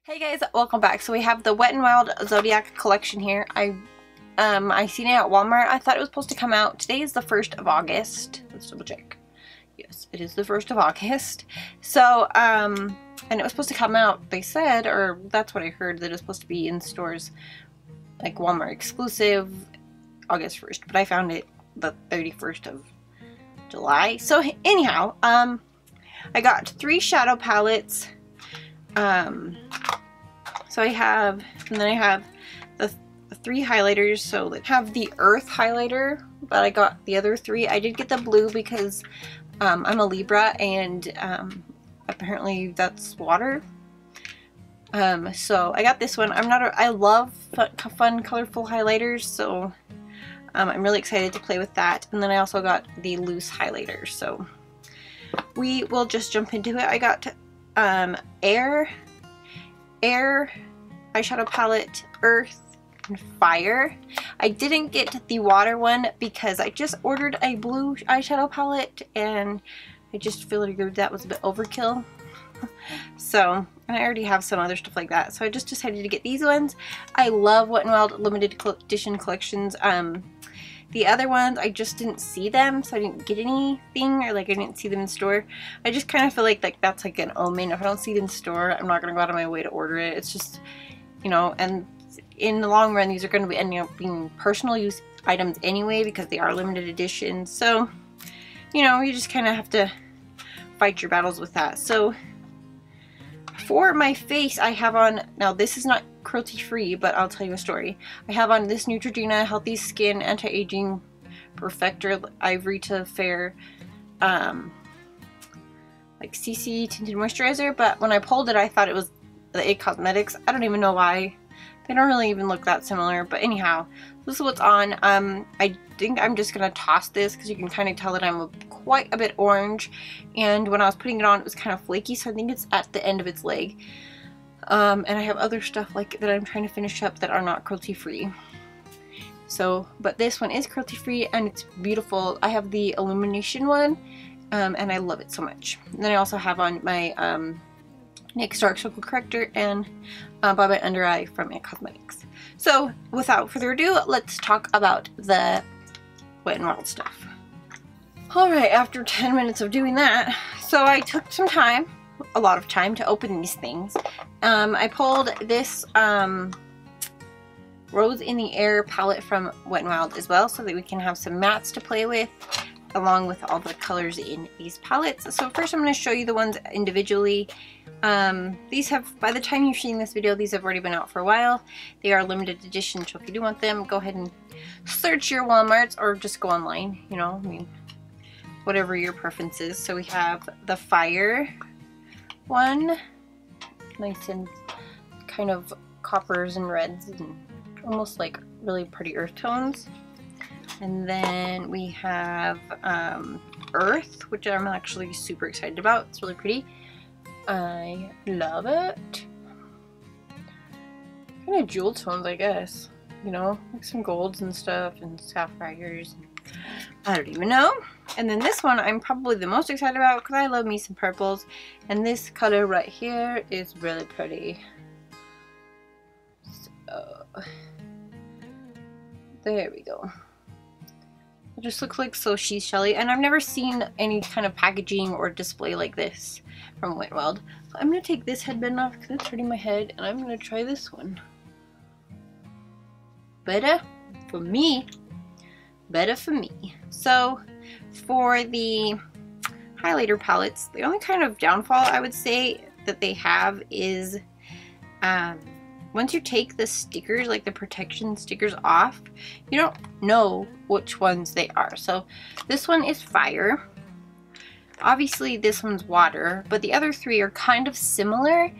Hey guys, welcome back. So we have the Wet n Wild Zodiac collection here. I seen it at Walmart. I thought it was supposed to come out. Today is the 1st of August. Let's double check. Yes, it is the 1st of August. So, and it was supposed to come out, they said, or that's what I heard, that it was supposed to be in stores, like Walmart exclusive, August 1st. But I found it the 31st of July. So anyhow, I got 3 shadow palettes. So I have, and then I have the 3 highlighters. So I have the Earth highlighter, but I got the other 3. I did get the blue because I'm a Libra, and apparently that's water. So I got this one. I love fun, colorful highlighters, so I'm really excited to play with that. And then I also got the loose highlighter, so we will just jump into it. I got Air eyeshadow palette, Earth, and Fire. I didn't get the water one because I just ordered a blue eyeshadow palette and I just figured that was a bit overkill. So, and I already have some other stuff like that, so I just decided to get these ones. I love Wet n Wild limited edition collections. The other ones, I just didn't see them, so I didn't get anything, or like I didn't see them in store. I just kind of feel like that's like an omen. If I don't see it in store, I'm not going to go out of my way to order it. It's just, you know, and in the long run, these are going to be ending up being personal use items anyway because they are limited edition. So, you know, you just kind of have to fight your battles with that. So, for my face, I have on, now this is not cruelty free, but I'll tell you a story. I have on this Neutrogena Healthy Skin Anti-Aging Perfector Ivory to Fair like CC tinted moisturizer, but when I pulled it I thought it was the It Cosmetics. I don't even know why. They don't really even look that similar, but anyhow, this is what's on. I think I'm just gonna toss this because you can kind of tell that I'm quite a bit orange, and when I was putting it on it was kind of flaky, so I think it's at the end of its leg. And I have other stuff like that I'm trying to finish up that are not cruelty free. So, but this one is cruelty free and it's beautiful. I have the illumination one, and I love it so much. And then I also have on my NYX Dark Circle Corrector and by my under eye from It Cosmetics. So without further ado, let's talk about the Wet n Wild stuff. Alright, after 10 minutes of doing that, so I took some time, a lot of time, to open these things. I pulled this Rose in the Air palette from Wet n Wild as well, so that we can have some mattes to play with along with all the colors in these palettes. So first I'm going to show you the ones individually. These have, by the time you're seeing this video, these have already been out for a while. They are limited edition, so if you do want them, go ahead and search your Walmarts or just go online, you know, I mean, whatever your preference is. So we have the Fire one, nice and kind of coppers and reds and almost like really pretty earth tones. And then we have Earth, which I'm actually super excited about. It's really pretty. I love it. Kind of jewel tones, I guess. You know, like some golds and stuff and sapphires. I don't even know. And then this one I'm probably the most excited about because I love me some purples. And this color right here is really pretty. So, there we go. It just looks like so seashelly, and I've never seen any kind of packaging or display like this from Wet n Wild. So I'm going to take this headband off because it's hurting my head, and I'm going to try this one. Better for me. Better for me. So for the highlighter palettes, the only kind of downfall I would say that they have is once you take the stickers, like the protection stickers off, you don't know which ones they are. So this one is Fire. Obviously this one's Water, but the other 3 are kind of similar.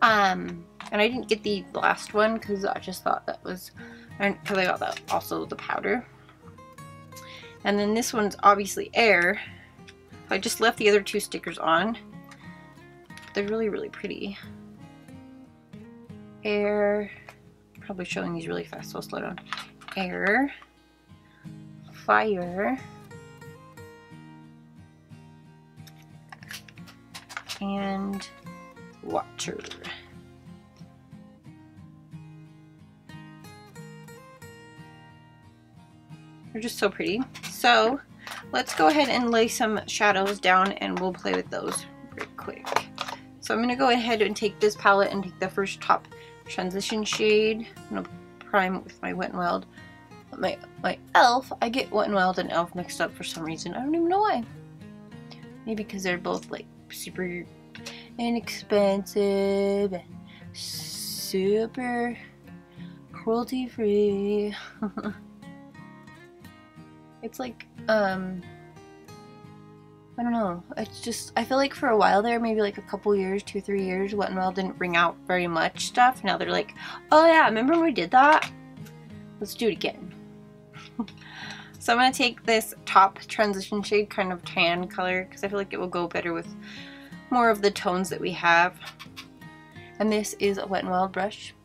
And I didn't get the last one because I just thought that was, because I got that also the powder. And then this one's obviously Air. I just left the other 2 stickers on. They're really, really pretty. Air, probably showing these really fast, so I'll slow down. Air, Fire, and Water. They're just so pretty. So let's go ahead and lay some shadows down and we'll play with those real quick. So I'm going to go ahead and take this palette and take the first top transition shade. I'm going to prime with my Wet n Wild. My e.l.f. I get Wet n Wild and e.l.f. mixed up for some reason. I don't even know why. Maybe because they're both like super inexpensive and super cruelty free. It's like I don't know, it's just, I feel like for a while there, maybe like a couple years, 2-3 years, Wet n Wild didn't bring out very much stuff. Now they're like, oh yeah, remember when we did that? Let's do it again. So I'm going to take this top transition shade, kind of tan color, because I feel like it will go better with more of the tones that we have. And this is a Wet n Wild brush.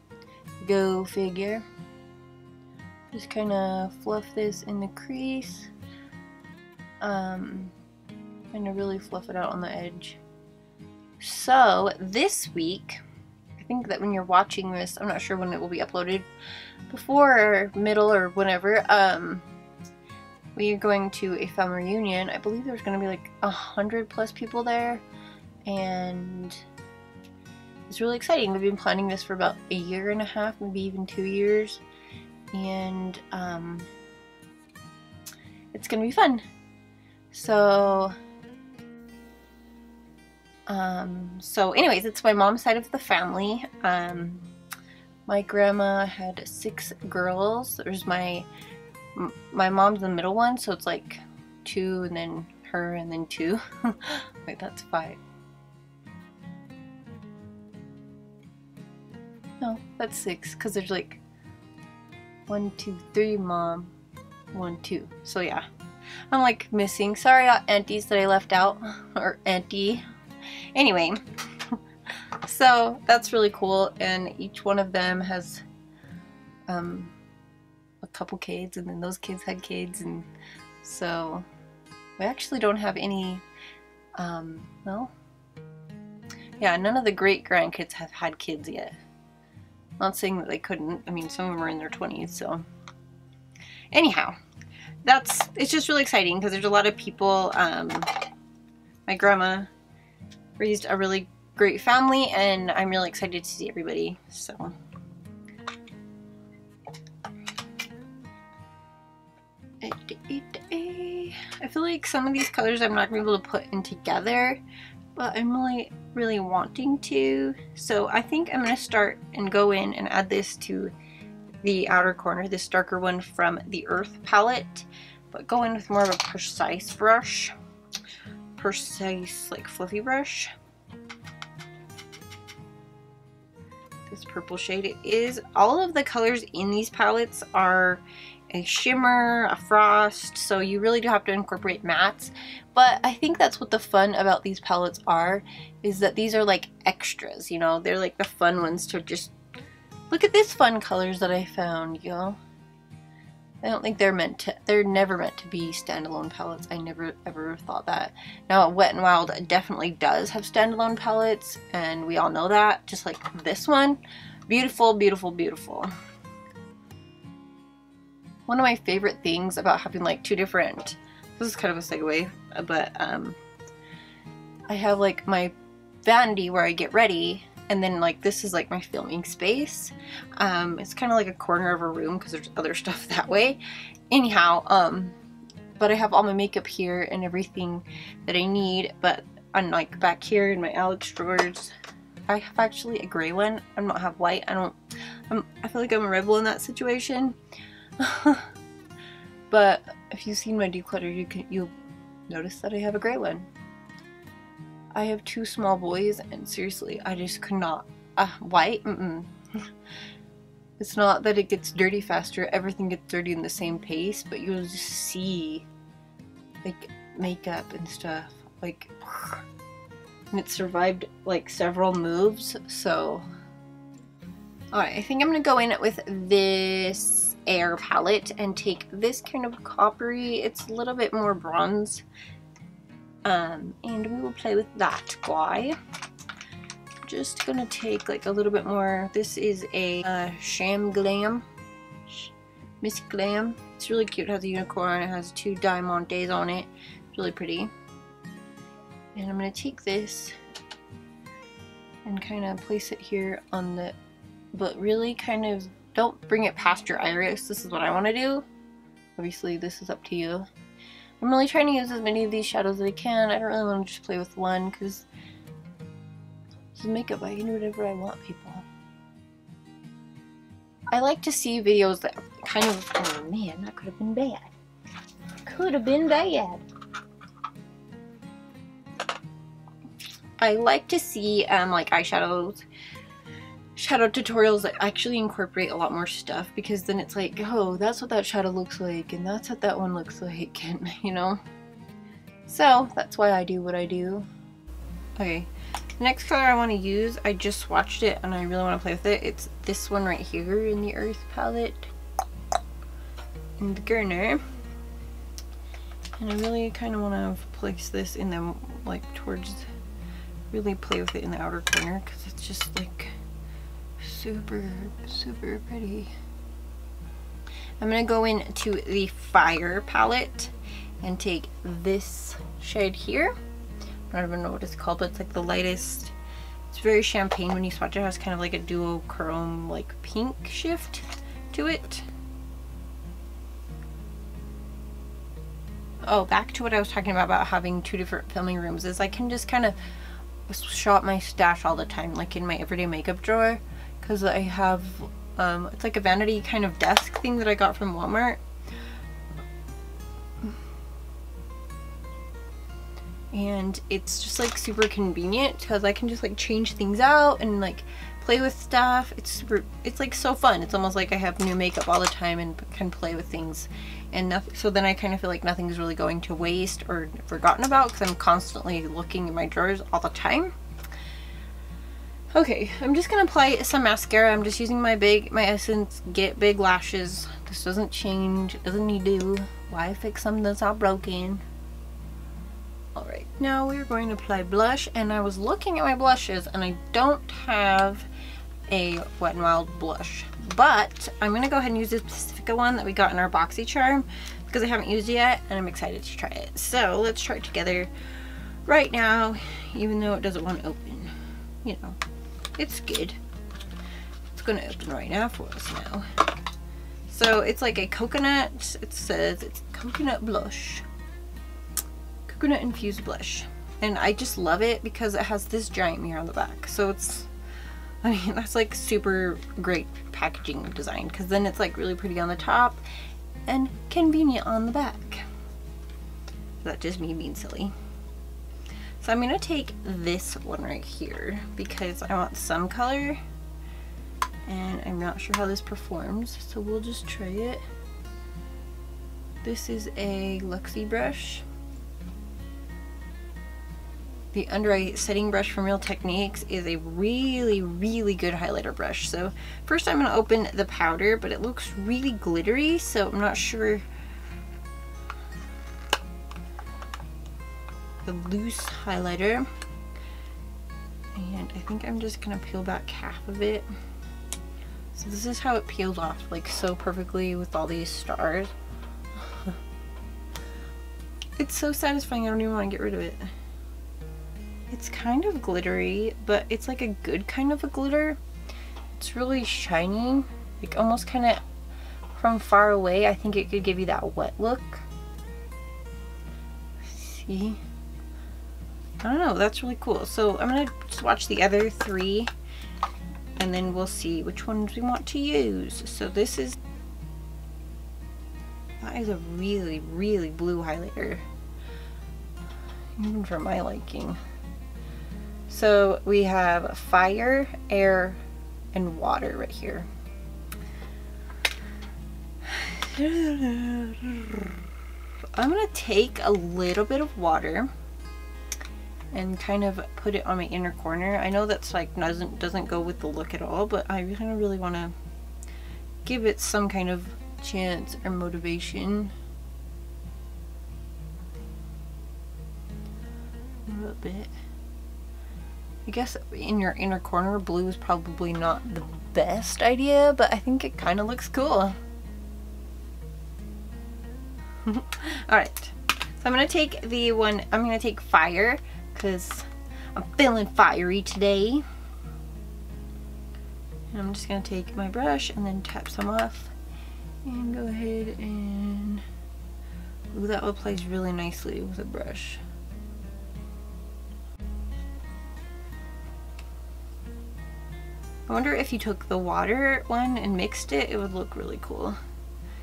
Go figure. Just kind of fluff this in the crease. Kind of really fluff it out on the edge. So this week, I think that when you're watching this, I'm not sure when it will be uploaded, before or middle or whenever, we are going to a family reunion. I believe there's going to be like 100+ people there, and it's really exciting. We've been planning this for about 1.5 years, maybe even 2 years, and it's going to be fun. So anyways, it's my mom's side of the family. My grandma had 6 girls. There's my mom's the middle one, so it's like 2 and then her and then 2. Wait, that's 5. No, that's 6, because there's like 1, 2, 3 mom, 1, 2. So yeah, I'm like missing. Sorry, aunties that I left out, or auntie. Anyway, so that's really cool, and each one of them has a couple kids, and then those kids had kids, and so we actually don't have any, well, yeah, none of the great grandkids have had kids yet. Not saying that they couldn't. I mean, some of them are in their 20s, so anyhow, it's just really exciting because there's a lot of people. My grandma raised a really great family, and I'm really excited to see everybody. So I feel like some of these colors I'm not going to be able to put in together, but I'm really wanting to. So I think I'm going to start and go in and add this to the outer corner, this darker one from the Earth palette, but go in with more of a precise brush. Precise, like fluffy brush. This purple shade. It is, all of the colors in these palettes are a shimmer, a frost, so you really do have to incorporate mattes. But I think that's what the fun about these palettes are, is that these are like extras, you know, they're like the fun ones to just look at these fun colors that I found, you know. I don't think they're never meant to be standalone palettes. I never ever thought that. Now Wet n Wild definitely does have standalone palettes, and we all know that, just like this one. Beautiful, beautiful, beautiful. One of my favorite things about having like 2 different, this is kind of a segue, but I have like my vanity where I get ready, and then like this is like my filming space. It's kind of like a corner of a room because there's other stuff that way. Anyhow, but I have all my makeup here and everything that I need, but unlike back here in my Alex drawers, I have actually a gray one. I don't have white. I feel like I'm a rebel in that situation. But if you've seen my declutter, you'll notice that I have a gray one. I have 2 small boys, and seriously, I just could not. White? It's not that it gets dirty faster. Everything gets dirty in the same pace, but you'll just see like makeup and stuff, like, and it survived like several moves. So alright, I think I'm gonna go in with this Air palette and take this kind of coppery, it's a little bit more bronze, and we will play with that guy. Just gonna take like a little bit more. This is a Sham Glam Miss Glam. It's really cute. It has a unicorn. It has 2 diamantes on it. It's really pretty. And I'm going to take this and kind of place it here on the, but really kind of don't bring it past your iris. This is what I want to do. Obviously this is up to you. I'm really trying to use as many of these shadows as I can. I don't really want to just play with one because it's makeup. I can do whatever I want, people. I like to see videos that kind of, oh man, that could have been bad. Could have been bad. I like to see like eyeshadows, shadow tutorials that actually incorporate a lot more stuff, because then it's like, oh, that's what that shadow looks like, and that's what that one looks like, and you know. So that's why I do what I do. Okay, the next color I want to use, I just swatched it and I really want to play with it. It's this one right here in the Earth palette, in the Gurner. And I really kind of want to place this in them, like towards, really play with it in the outer corner, because it's just like super, super pretty. I'm going to go into the Fire palette and take this shade here. I don't even know what it's called, but it's like the lightest. It's very champagne when you swatch it. It has kind of like a duochrome like pink shift to it. Oh, back to what I was talking about having 2 different filming rooms, is I can just kind of shop my stash all the time, like in my everyday makeup drawer, because I have it's like a vanity kind of desk thing that I got from Walmart. And it's just like super convenient because I can just like change things out and like play with stuff. It's like so fun. It's almost like I have new makeup all the time and can play with things, and nothing, so then I kind of feel like nothing's really going to waste or forgotten about, because I'm constantly looking in my drawers all the time. Okay, I'm just gonna apply some mascara. I'm just using my Essence Get Big Lashes. This doesn't change, it doesn't need to. Why fix something that's not broken? Alright, now we're going to apply blush, and I was looking at my blushes and I don't have a Wet n Wild blush, but I'm going to go ahead and use this Pacifica one that we got in our BoxyCharm because I haven't used it yet and I'm excited to try it. So let's try it together right now, even though it doesn't want to open. You know, it's good. It's going to open right now for us now. So it's like a coconut, it says it's coconut blush. Coconut infused blush, and I just love it because it has this giant mirror on the back. So it's, I mean, that's like super great packaging design, because then it's like really pretty on the top and convenient on the back. That's just me being silly. So I'm gonna take this one right here because I want some color and I'm not sure how this performs, so we'll just try it. This is a Luxie brush. The under eye setting brush from Real Techniques is a really, really good highlighter brush. So first I'm going to open the powder, but it looks really glittery, so I'm not sure. The loose highlighter. And I think I'm just going to peel back half of it. So this is how it peels off, like so perfectly with all these stars. It's so satisfying, I don't even want to get rid of it. It's kind of glittery, but it's like a good kind of a glitter. It's really shiny, like almost kind of from far away. I think it could give you that wet look. See? I don't know, that's really cool. So I'm gonna swatch the other 3 and then we'll see which ones we want to use. So this is, that is a really, really blue highlighter, even for my liking. So we have fire, air, and water right here. I'm gonna take a little bit of water and kind of put it on my inner corner. I know that's like doesn't go with the look at all, but I kind of really want to give it some kind of chance or motivation. A little bit. I guess in your inner corner, blue is probably not the best idea, but I think it kind of looks cool. Alright, so I'm going to take the one, I'm going to take Fire, because I'm feeling fiery today. And I'm just going to take my brush and then tap some off. And go ahead and... Ooh, that applies really nicely with a brush. I wonder if you took the water one and mixed it, it would look really cool.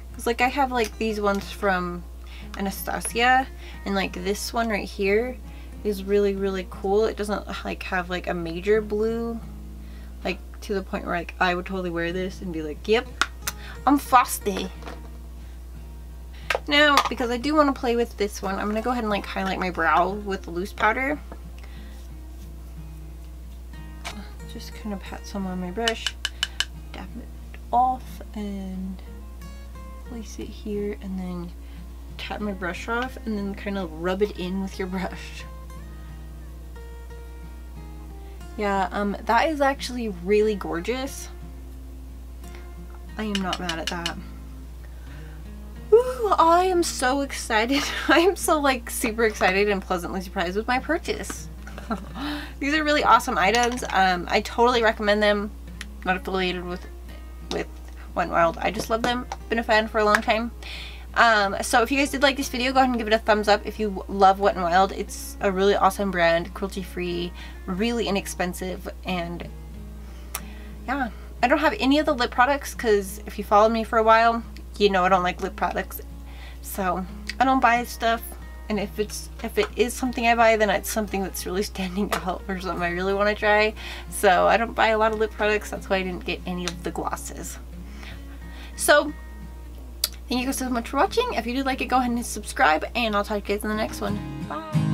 Because like I have like these ones from Anastasia, and like this one right here is really, really cool. It doesn't like have like a major blue, like to the point where like I would totally wear this and be like, yep, I'm frosty. Now, because I do want to play with this one, I'm going to go ahead and like highlight my brow with the loose powder. Just kind of pat some on my brush, dab it off, and place it here, and then tap my brush off, and then kind of rub it in with your brush. Yeah, that is actually really gorgeous. I am not mad at that. Ooh, I am so excited. I am so like super excited and pleasantly surprised with my purchase. These are really awesome items. I totally recommend them. Not affiliated with Wet n Wild. I just love them. Been a fan for a long time. So if you guys did like this video, go ahead and give it a thumbs up. If you love Wet n Wild, it's a really awesome brand, cruelty free, really inexpensive, and yeah. I don't have any of the lip products because if you followed me for a while, you know I don't like lip products. So I don't buy stuff. And if it is something I buy, then it's something that's really standing out or something I really want to try. So I don't buy a lot of lip products. That's why I didn't get any of the glosses. So thank you guys so much for watching. If you did like it, go ahead and subscribe, and I'll talk to you guys in the next one. Bye.